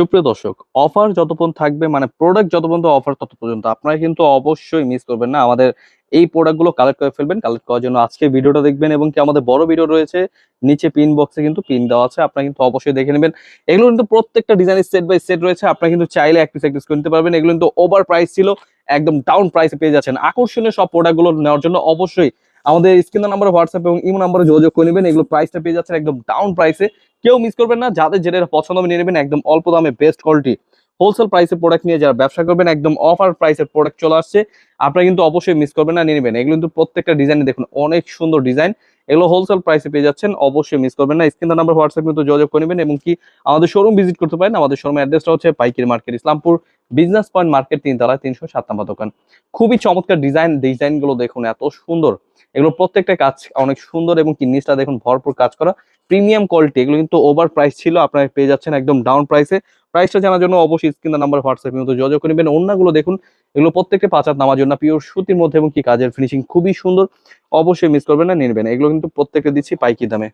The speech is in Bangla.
সুপ্রিয় দর্শক, অফার যতক্ষণ থাকবে মানে প্রোডাক্ট যত পর্যন্ত অফার তত পর্যন্ত আপনারা কিন্তু অবশ্যই মিস করবেন না। আমাদের এই প্রোডাক্টগুলো কালেক্ট করে ফেলবেন। কালেক্ট করার জন্য আজকে ভিডিওটা দেখবেন এবং কি আমাদের বড় ভিডিও রয়েছে, নিচে পিন বক্সে কিন্তু পিন দেওয়া আছে, আপনারা কিন্তু অবশ্যই দেখে নেবেন। এগুলো কিন্তু প্রত্যেকটা ডিজাইনের সেট বাই সেট রয়েছে, আপনারা কিন্তু চাইলে এক পিস করে নিতে পারবেন। এগুলো কিন্তু ওভার প্রাইস ছিল, একদম ডাউন প্রাইসে পেয়ে যাচ্ছেন। আকর্ষণীয় সব প্রোডাক্টগুলো নেওয়ার জন্য অবশ্যই আমাদের স্ক্রিন নাম্বার, হোয়াটসঅ্যাপ এবং ইমো নাম্বারে যোগাযোগ করে নেবেন। এগুলো প্রাইসটা পেয়ে যাচ্ছেন একদম ডাউন প্রাইসে। কেউ মিস করবেন না, যাদের যেটা পছন্দ হবে নিয়ে নেবেন, একদম অল্প দামে বেস্ট কোয়ালিটি হোলসেল প্রাইসে প্রোডাক্ট নিয়ে যারা ব্যবসা করবেন, একদম অফার প্রাইসের প্রোডাক্ট চলে আসছে, আপনারা কিন্তু অবশ্যই মিস করবেন না, নিয়ে নেবেন। এগুলো কিন্তু প্রত্যেকটা ডিজাইন দেখুন, অনেক সুন্দর ডিজাইন। এগুলো হোলসেল প্রাইসে পেয়ে যাচ্ছেন, অবশ্যই মিস করবেন না। স্ক্রিন নাম্বার, হোয়াটসঅ্যাপ কিন্তু যোগাযোগ করে নেবেন এবং কি আমাদের শোরুম ভিজিট করতে পারেন। আমাদের শোরুমের অ্যাড্রেসটা হচ্ছে পাইকারি market, Islampur business point market, 3 তলায় 307 দোকান। খুবই চমৎকার ডিজাইনগুলো দেখুন, এত সুন্দর। এগুলো প্রত্যেকটা কাজ অনেক সুন্দর এবং কি নিচটা দেখুন ভরপুর কাজ করা, প্রিমিয়াম কোয়ালিটি। এগুলো কিন্তু ওভার প্রাইস ছিল, আপনারা পেয়ে যাচ্ছেন একদম ডাউন প্রাইসে। প্রাইসটা জানার জন্য অবশ্যই স্ক্রিন নাম্বার, হোয়াটসঅ্যাপ কিন্তু যোগাযোগ করবেন। অন্যগুলো দেখুন, এগুলো প্রত্যেকটা 5 হাত নামার জন্য পিওর সুতির মধ্যে এবং কি কাজের ফিনিশিং খুবই সুন্দর। অবশ্যই মিস করবেন না, নিয়ে নেবেন। এগুলো কিন্তু প্রত্যেকটা দিচ্ছি পাইকারি দামে।